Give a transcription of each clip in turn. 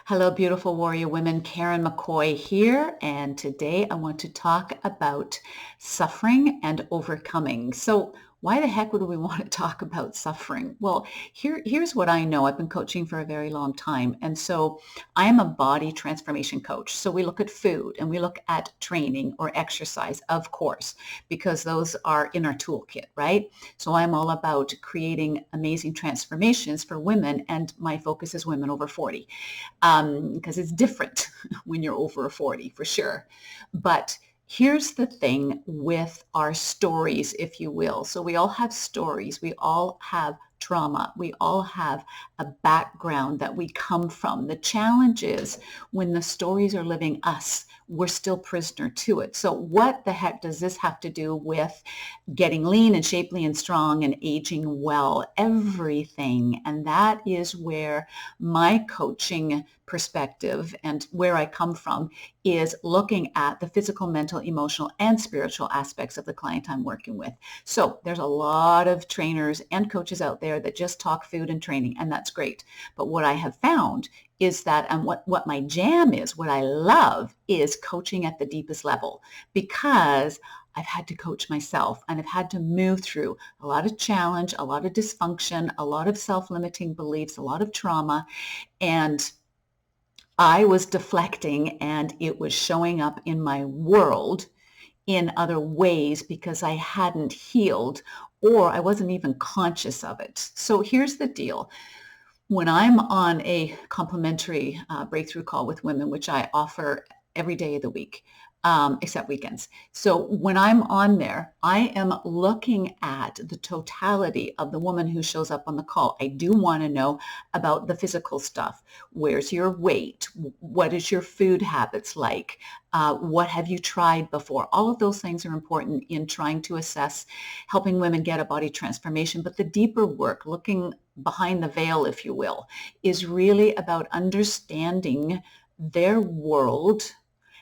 Hello, beautiful warrior women. Karen McCoy here, and today I want to talk about suffering and overcoming. So, why the heck would we want to talk about suffering? Well, here's what I know. I've been coaching for a very long time, and so I am a body transformation coach. So we look at food and we look at training or exercise, of course, because those are in our toolkit, right? So I'm all about creating amazing transformations for women, and my focus is women over 40 because it's different when you're over 40 for sure. But here's the thing with our stories, if you will. So we all have stories. We all have trauma. We all have a background that we come from. The challenge is when the stories are living us, we're still prisoner to it. So what the heck does this have to do with getting lean and shapely and strong and aging well? Everything. And that is where my coaching perspective and where I come from is looking at the physical, mental, emotional, and spiritual aspects of the client I'm working with. So there's a lot of trainers and coaches out there that just talk food and training, and that's great. But what I have found is that, and what my jam is, what I love is coaching at the deepest level, because I've had to coach myself and I've had to move through a lot of challenge, a lot of dysfunction, a lot of self-limiting beliefs, a lot of trauma. And I was deflecting and it was showing up in my world in other ways because I hadn't healed or I wasn't even conscious of it. So here's the deal. When I'm on a complimentary breakthrough call with women, which I offer every day of the week, except weekends. So when I'm on there, I am looking at the totality of the woman who shows up on the call. I do want to know about the physical stuff. Where's your weight? What is your food habits like? What have you tried before? All of those things are important in trying to assess helping women get a body transformation. But the deeper work, looking behind the veil, if you will, is really about understanding their world,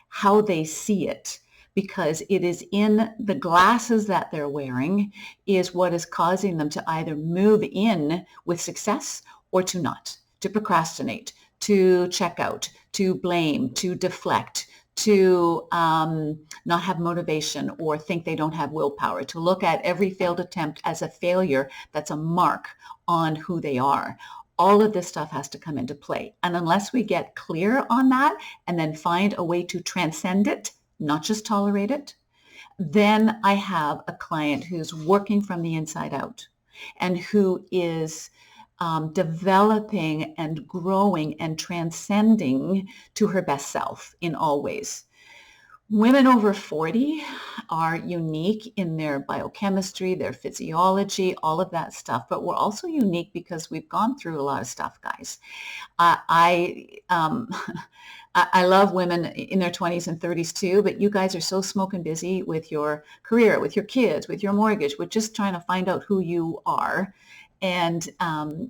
how they see it, because it is in the glasses that they're wearing is what is causing them to either move in with success or to not, to procrastinate, to check out, to blame, to deflect, to not have motivation or think they don't have willpower, to look at every failed attempt as a failure that's a mark on who they are. All of this stuff has to come into play. And unless we get clear on that and then find a way to transcend it, not just tolerate it, then I have a client who's working from the inside out and who is developing and growing and transcending to her best self in all ways. Women over 40 are unique in their biochemistry, their physiology, all of that stuff. But we're also unique because we've gone through a lot of stuff, guys. I I love women in their 20s and 30s too, but you guys are so smoking busy with your career, with your kids, with your mortgage, with just trying to find out who you are. And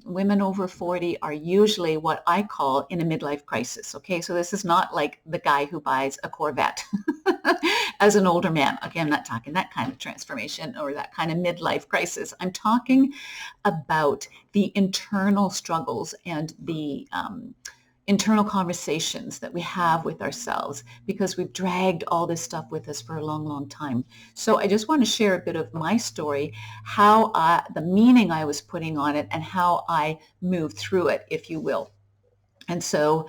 women over 40 are usually what I call in a midlife crisis. Okay, so this is not like the guy who buys a Corvette as an older man. Okay, I'm not talking that kind of transformation or that kind of midlife crisis. I'm talking about the internal struggles and the internal conversations that we have with ourselves because we've dragged all this stuff with us for a long, long time. So I just want to share a bit of my story, how the meaning I was putting on it and how I moved through it, if you will. And so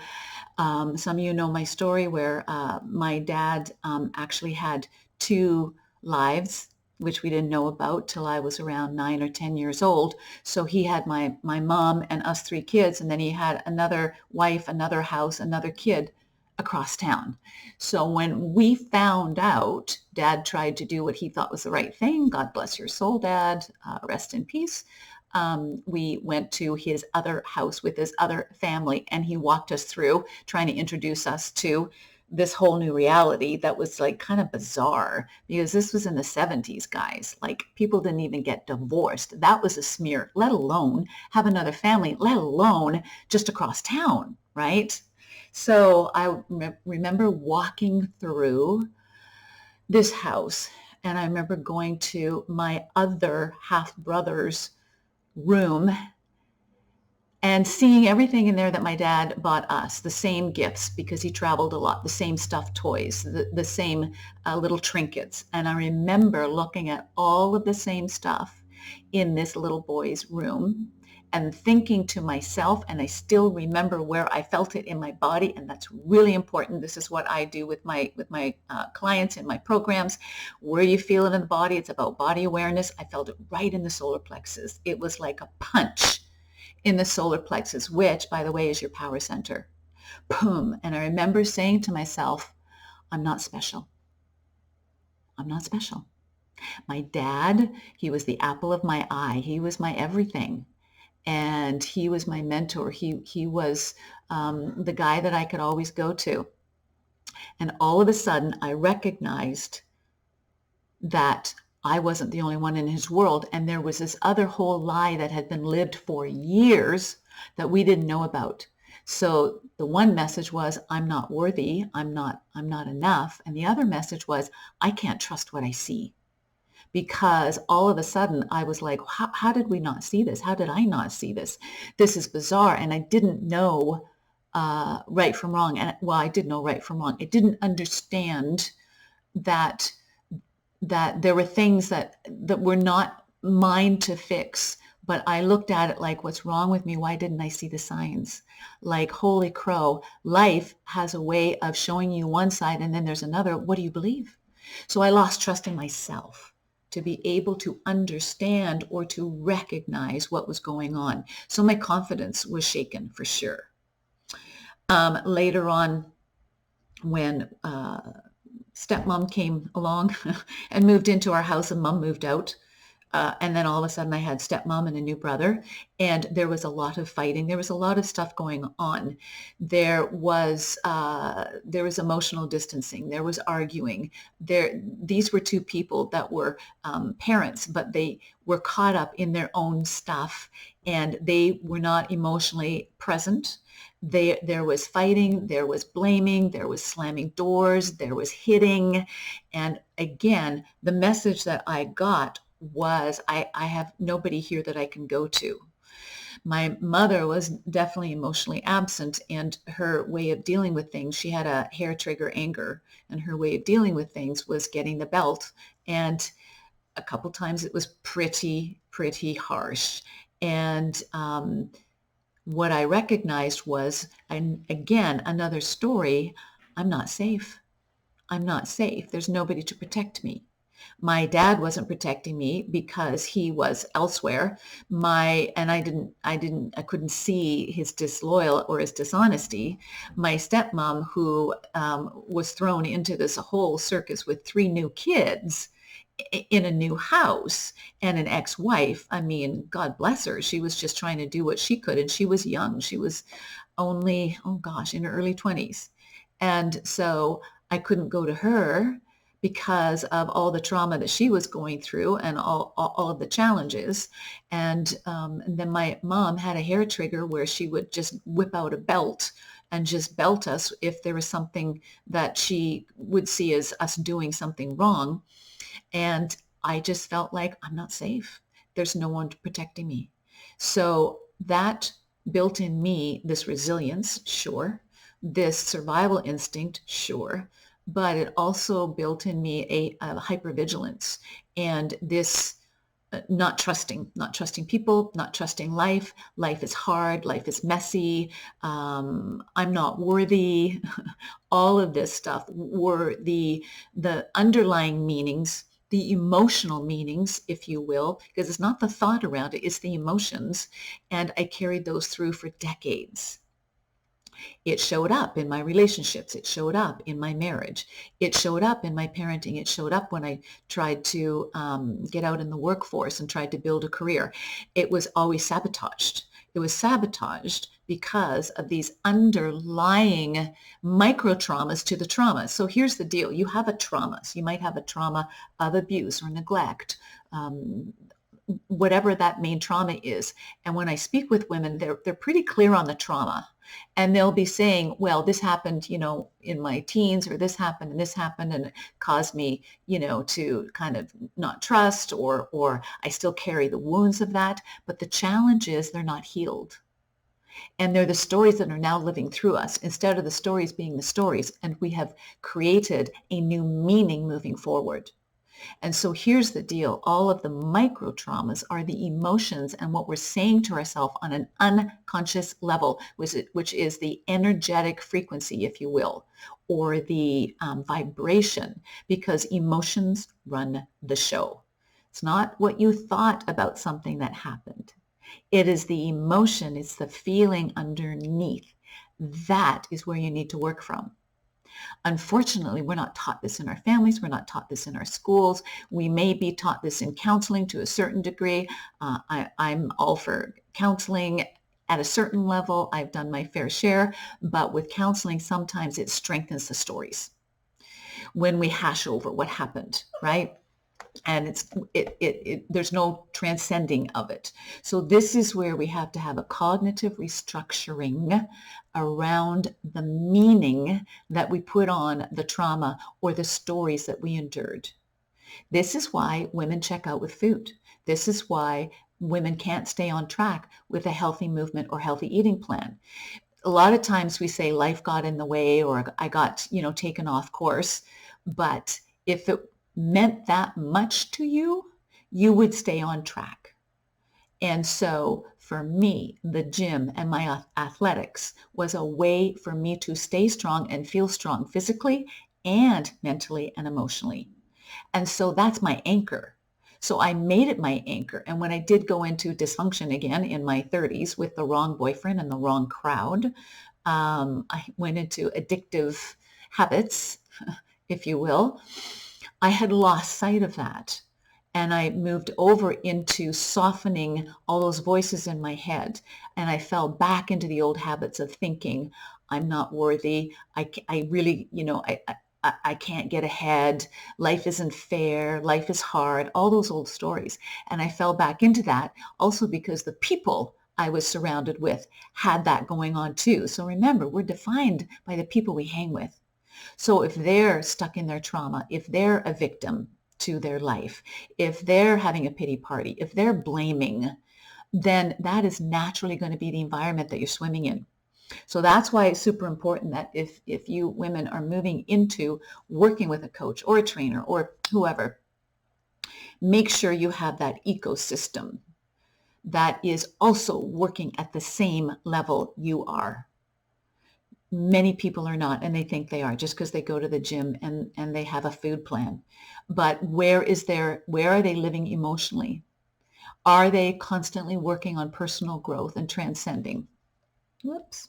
some of you know my story where my dad actually had two lives, which we didn't know about till I was around 9 or 10 years old. So he had my mom and us three kids, and then he had another wife, another house, another kid across town. So when we found out, Dad tried to do what he thought was the right thing. God bless your soul, Dad. Rest in peace. We went to his other house with his other family, and he walked us through trying to introduce us to this whole new reality that was like kind of bizarre because this was in the 70s, guys. Like people didn't even get divorced. That was a smear, let alone have another family, let alone just across town, right? So I remember walking through this house, and I remember going to my other half brother's room, and seeing everything in there that my dad bought us, the same gifts because he traveled a lot, the same stuffed toys, the same little trinkets. And I remember looking at all of the same stuff in this little boy's room and thinking to myself, and I still remember where I felt it in my body, and that's really important. This is what I do with my clients in my programs. Where you feel it in the body, it's about body awareness. I felt it right in the solar plexus. It was like a punch in the solar plexus, which, by the way, is your power center. Boom. And I remember saying to myself, I'm not special. I'm not special. My dad, he was the apple of my eye. He was my everything. And he was my mentor. He was the guy that I could always go to. And all of a sudden, I recognized that I wasn't the only one in his world. And there was this other whole lie that had been lived for years that we didn't know about. So the one message was, I'm not worthy. I'm not enough. And the other message was, I can't trust what I see. Because all of a sudden I was like, how did we not see this? How did I not see this? This is bizarre. And I didn't know right from wrong. And well, I did know right from wrong. I didn't understand that there were things that were not mine to fix. But I looked at it like, what's wrong with me? Why didn't I see the signs? Like, holy crow, life has a way of showing you one side and then there's another. What do you believe? So I lost trust in myself to be able to understand or to recognize what was going on. So my confidence was shaken for sure. Later on, when stepmom came along and moved into our house and mom moved out. And then all of a sudden I had stepmom and a new brother, and there was a lot of fighting. There was a lot of stuff going on. There was emotional distancing. There was arguing. These were two people that were parents, but they were caught up in their own stuff, and they were not emotionally present. There was fighting, there was blaming, there was slamming doors, there was hitting. And again, the message that I got was, I have nobody here that I can go to. My mother was definitely emotionally absent, and her way of dealing with things, she had a hair trigger anger, and her way of dealing with things was getting the belt. And a couple times it was pretty harsh. And what I recognized was, and again, another story, I'm not safe. I'm not safe. There's nobody to protect me. My dad wasn't protecting me because he was elsewhere. I couldn't see his disloyal or his dishonesty. My stepmom, who was thrown into this whole circus with 3 new kids in a new house and an ex-wife. I mean, God bless her. She was just trying to do what she could. And she was young. She was only, oh gosh, in her early 20s. And so I couldn't go to her because of all the trauma that she was going through and all of the challenges. And then my mom had a hair trigger where she would just whip out a belt and just belt us if there was something that she would see as us doing something wrong. And I just felt like I'm not safe. There's no one protecting me. So that built in me this resilience, sure, this survival instinct, sure, but it also built in me a hypervigilance and this not trusting people, not trusting life. Life is hard. Life is messy. I'm not worthy. All of this stuff were the underlying meanings, the emotional meanings, if you will, because it's not the thought around it, it's the emotions. And I carried those through for decades. It showed up in my relationships. It showed up in my marriage. It showed up in my parenting. It showed up when I tried to get out in the workforce and tried to build a career. It was always sabotaged. It was sabotaged because of these underlying micro traumas to the trauma. So here's the deal. You have a trauma. So you might have a trauma of abuse or neglect, whatever that main trauma is. And when I speak with women, they're pretty clear on the trauma. And they'll be saying, well, this happened, in my teens, or this happened and it caused me, to kind of not trust, or I still carry the wounds of that. But the challenge is they're not healed. And they're the stories that are now living through us instead of the stories being the stories. And we have created a new meaning moving forward. And so here's the deal. All of the micro traumas are the emotions and what we're saying to ourselves on an unconscious level, which is the energetic frequency, if you will, or the vibration, because emotions run the show. It's not what you thought about something that happened. It is the emotion, it's the feeling underneath. That is where you need to work from. Unfortunately, we're not taught this in our families. We're not taught this in our schools. We may be taught this in counseling to a certain degree. I'm all for counseling at a certain level. I've done my fair share, but with counseling, sometimes it strengthens the stories when we hash over what happened, right? And there's no transcending of it. So this is where we have to have a cognitive restructuring around the meaning that we put on the trauma or the stories that we endured. This is why women check out with food. This is why women can't stay on track with a healthy movement or healthy eating plan. A lot of times we say life got in the way, or I got, taken off course. But if it meant that much to you, you would stay on track. And so for me, the gym and my athletics was a way for me to stay strong and feel strong physically and mentally and emotionally. And so that's my anchor. So I made it my anchor. And when I did go into dysfunction again in my 30s with the wrong boyfriend and the wrong crowd, I went into addictive habits, if you will. I had lost sight of that. And I moved over into softening all those voices in my head. And I fell back into the old habits of thinking, I'm not worthy. I really, I can't get ahead. Life isn't fair. Life is hard. All those old stories. And I fell back into that also because the people I was surrounded with had that going on too. So remember, we're defined by the people we hang with. So if they're stuck in their trauma, if they're a victim to their life, if they're having a pity party, if they're blaming, then that is naturally going to be the environment that you're swimming in. So that's why it's super important that if you women are moving into working with a coach or a trainer or whoever, make sure you have that ecosystem that is also working at the same level you are. Many people are not, and they think they are just because they go to the gym and they have a food plan. But where are they living emotionally? Are they constantly working on personal growth and transcending? Whoops.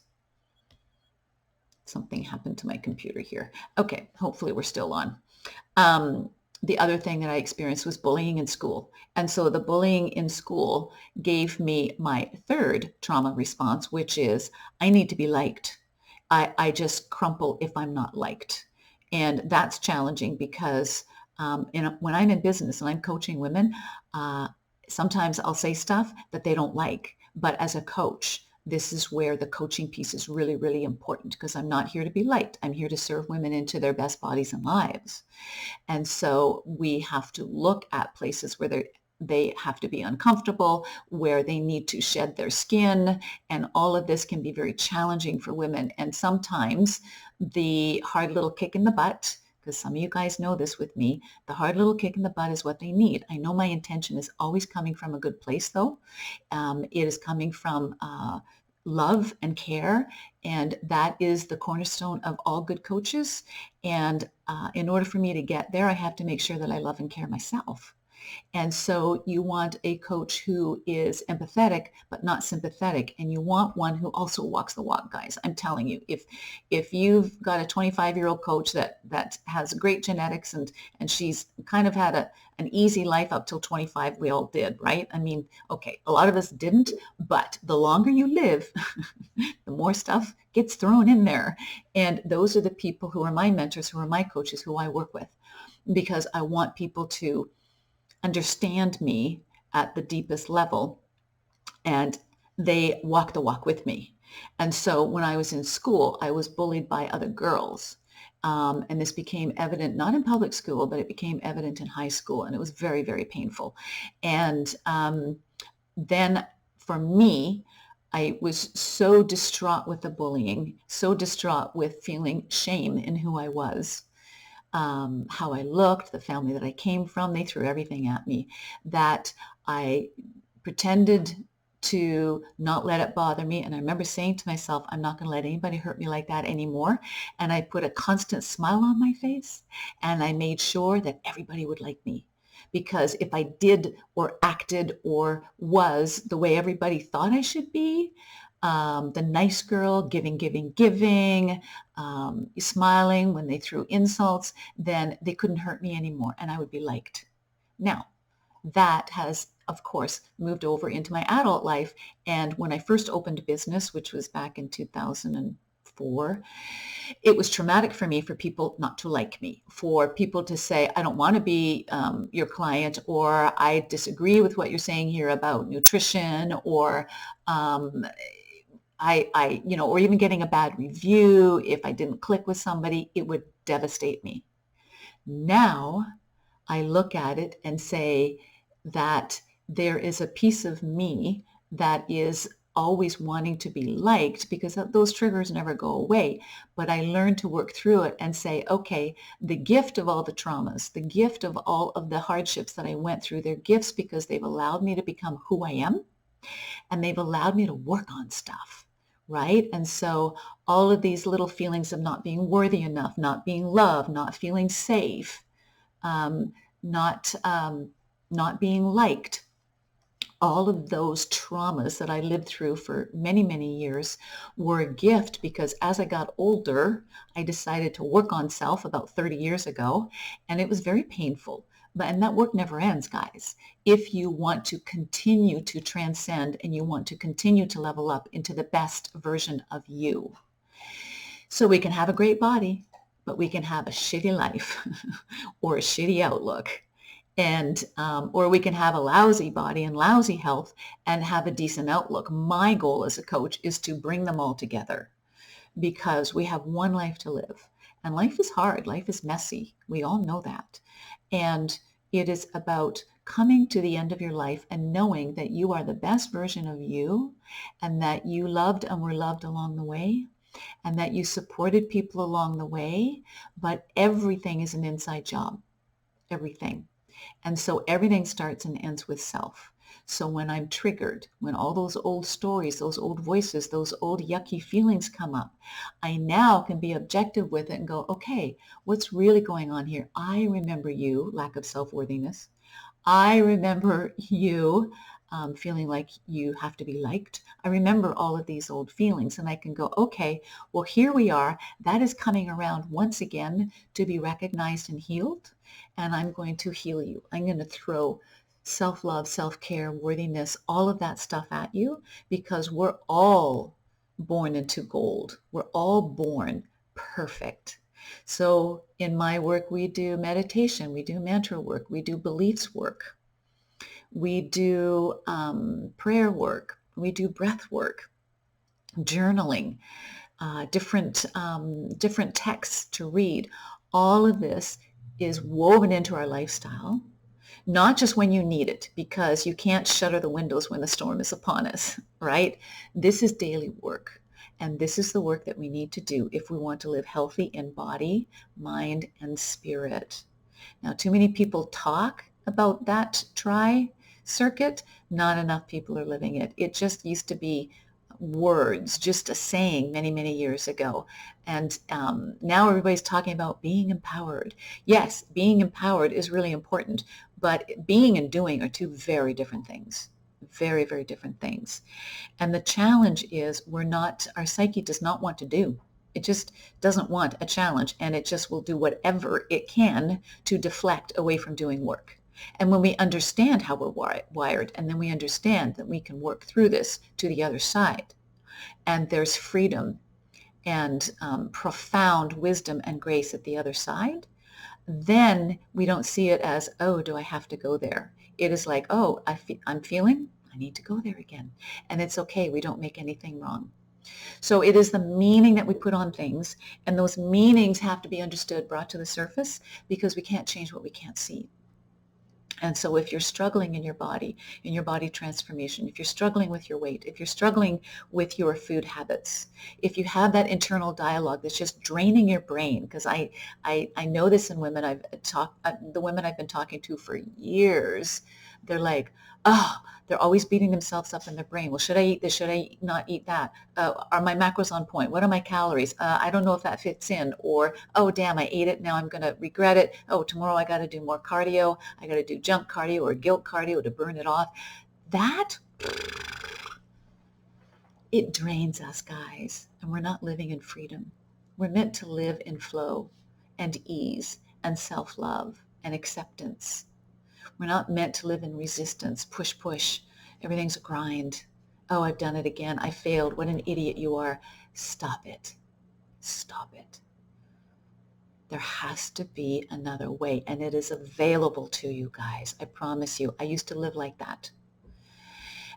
Something happened to my computer here. Okay, hopefully we're still on. The other thing that I experienced was bullying in school. And so the bullying in school gave me my third trauma response, which is I need to be liked. I just crumple if I'm not liked. And that's challenging because when I'm in business and I'm coaching women, sometimes I'll say stuff that they don't like. But as a coach, this is where the coaching piece is really, really important because I'm not here to be liked. I'm here to serve women into their best bodies and lives. And so we have to look at places where they have to be uncomfortable, where they need to shed their skin. And all of this can be very challenging for women. And sometimes the hard little kick in the butt, because some of you guys know this with me, the hard little kick in the butt is what they need. I know my intention is always coming from a good place, though. It is coming from love and care, and that is the cornerstone of all good coaches. And in order for me to get there, I have to make sure that I love and care myself. And so you want a coach who is empathetic, but not sympathetic. And you want one who also walks the walk, guys. I'm telling you, if you've got a 25-year-old coach that has great genetics and she's kind of had an easy life up till 25, we all did, right? I mean, okay, a lot of us didn't, but the longer you live, the more stuff gets thrown in there. And those are the people who are my mentors, who are my coaches, who I work with, because I want people to understand me at the deepest level, and they walk the walk with me. And so when I was in school, I was bullied by other girls. And this became evident, not in public school, but it became evident in high school. And it was very, very painful. And then for me, I was so distraught with the bullying, so distraught with feeling shame in who I was, how I looked, the family that I came from. They threw everything at me, that I pretended to not let it bother me. And I remember saying to myself, I'm not going to let anybody hurt me like that anymore. And I put a constant smile on my face, and I made sure that everybody would like me. Because if I did or acted or was the way everybody thought I should be, the nice girl, giving, smiling when they threw insults, then they couldn't hurt me anymore and I would be liked. Now, that has, of course, moved over into my adult life. And when I first opened a business, which was back in 2004, it was traumatic for me for people not to like me, for people to say, I don't want to be your client, or I disagree with what you're saying here about nutrition, or um, or even getting a bad review. If I didn't click with somebody, it would devastate me. Now I look at it and say that there is a piece of me that is always wanting to be liked, because those triggers never go away. But I learned to work through it and say, okay, the gift of all the traumas, the gift of all of the hardships that I went through, they're gifts because they've allowed me to become who I am, and they've allowed me to work on stuff. Right? And so all of these little feelings of not being worthy enough, not being loved, not feeling safe, um, not not being liked, all of those traumas that I lived through for many, many years were a gift, because as I got older, I decided to work on self about 30 years ago, and it was very painful. And that work never ends, guys. If you want to continue to transcend and you want to continue to level up into the best version of you. So we can have a great body, but we can have a shitty life or a shitty outlook. And or we can have a lousy body and lousy health and have a decent outlook. My goal as a coach is to bring them all together, because we have one life to live. And life is hard. Life is messy. We all know that. And it is about coming to the end of your life and knowing that you are the best version of you, and that you loved and were loved along the way, and that you supported people along the way. But everything is an inside job. Everything. And so everything starts and ends with self. So when I'm triggered, when all those old stories, those old voices, those old yucky feelings come up, I now can be objective with it and go, okay, what's really going on here? I remember you, lack of self-worthiness. I remember you feeling like you have to be liked. I remember all of these old feelings, and I can go, okay, well, here we are. That is coming around once again to be recognized and healed, and I'm going to heal you. I'm going to throw self-love, self-care, worthiness, all of that stuff at you, because we're all born into gold. We're all born perfect. So in my work, we do meditation, we do mantra work, we do beliefs work, we do prayer work, we do breath work, journaling, different texts to read. All of this is woven into our lifestyle, not just when you need it, because you can't shutter the windows when the storm is upon us, right? This is daily work. And this is the work that we need to do if we want to live healthy in body, mind, and spirit. Now, too many people talk about that circuit. Not enough people are living it. It just used to be words, just a saying many, many years ago. And now everybody's talking about being empowered. Yes, being empowered is really important, but being and doing are two very different things. Very, very different things. And the challenge is our psyche does not want to do. It just doesn't want a challenge, and it just will do whatever it can to deflect away from doing work. And when we understand how we're wired, and then we understand that we can work through this to the other side, and there's freedom and profound wisdom and grace at the other side, then we don't see it as, oh, do I have to go there? It is like, oh, I'm feeling, I need to go there again. And it's okay. We don't make anything wrong. So it is the meaning that we put on things, and those meanings have to be understood, brought to the surface, because we can't change what we can't see. And so if you're struggling in your body transformation, if you're struggling with your weight, if you're struggling with your food habits, if you have that internal dialogue that's just draining your brain, because I know this in women the women I've been talking to for years, they're like, oh, they're always beating themselves up in their brain. Well, should I eat this? Should I not eat that? Are my macros on point? What are my calories? I don't know if that fits in. Or, oh, damn, I ate it. Now I'm going to regret it. Oh, tomorrow I got to do more cardio. I got to do junk cardio or guilt cardio to burn it off. That, it drains us, guys. And we're not living in freedom. We're meant to live in flow and ease and self-love and acceptance. We're not meant to live in resistance, push, push. Everything's a grind. Oh, I've done it again. I failed. What an idiot you are. Stop it. Stop it. There has to be another way, and it is available to you guys. I promise you. I used to live like that.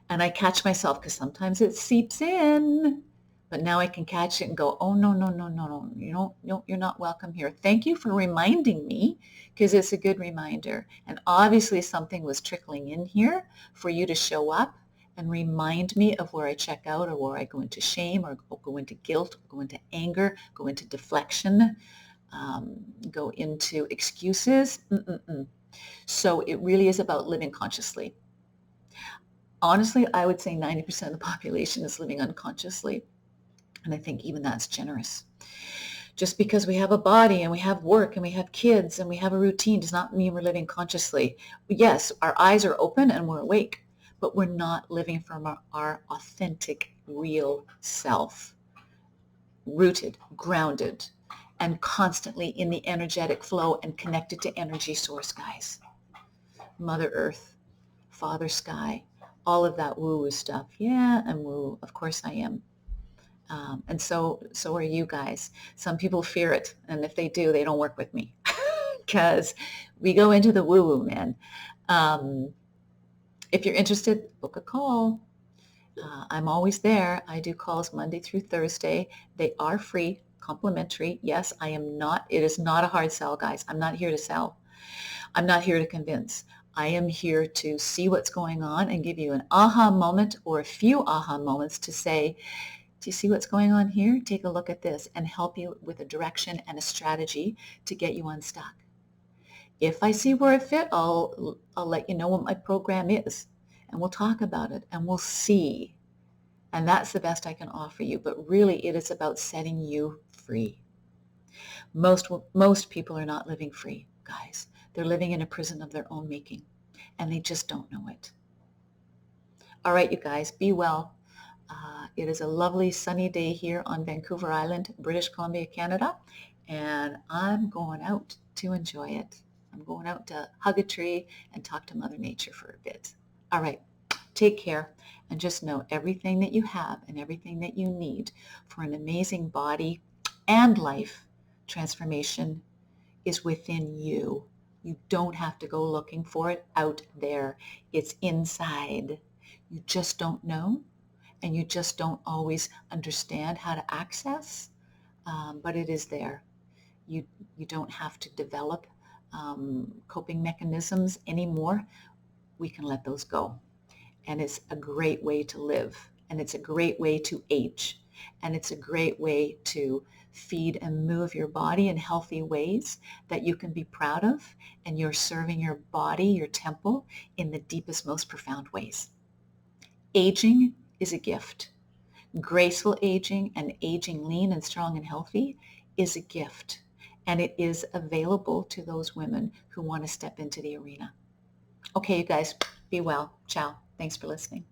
And I catch myself because sometimes it seeps in. But now I can catch it and go, oh, no, no, no, no, no. No, you're not welcome here. Thank you for reminding me, because it's a good reminder. And obviously something was trickling in here for you to show up and remind me of where I check out or where I go into shame or go into guilt, go into anger, go into deflection, go into excuses. So it really is about living consciously. Honestly, I would say 90% of the population is living unconsciously. And I think even that's generous. Just because we have a body and we have work and we have kids and we have a routine does not mean we're living consciously. Yes, our eyes are open and we're awake, but we're not living from our authentic, real self, rooted, grounded, and constantly in the energetic flow and connected to energy source, guys. Mother Earth, Father Sky, all of that woo-woo stuff. Yeah, I'm woo. Of course I am. And so are you guys. Some people fear it, and if they do, they don't work with me because we go into the woo-woo, man. If you're interested, book a call. I'm always there. I do calls Monday through Thursday. They are free, complimentary. Yes, it is not a hard sell, guys. I'm not here to sell. I'm not here to convince. I am here to see what's going on and give you an aha moment or a few aha moments to say, do you see what's going on here? Take a look at this and help you with a direction and a strategy to get you unstuck. If I see where it fit, I'll let you know what my program is, and we'll talk about it and we'll see. And that's the best I can offer you. But really, it is about setting you free. Most people are not living free, guys. They're living in a prison of their own making, and they just don't know it. All right, you guys, be well. It is a lovely sunny day here on Vancouver Island, British Columbia, Canada, and I'm going out to enjoy it. I'm going out to hug a tree and talk to Mother Nature for a bit. All right, take care, and just know everything that you have and everything that you need for an amazing body and life transformation is within you. You don't have to go looking for it out there. It's inside. You just don't know. And you just don't always understand how to access, but it is there. You don't have to develop coping mechanisms anymore. We can let those go. And it's a great way to live. And it's a great way to age. And it's a great way to feed and move your body in healthy ways that you can be proud of. And you're serving your body, your temple, in the deepest, most profound ways. Aging is a gift. Graceful aging and aging lean and strong and healthy is a gift. And it is available to those women who want to step into the arena. Okay, you guys, be well. Ciao. Thanks for listening.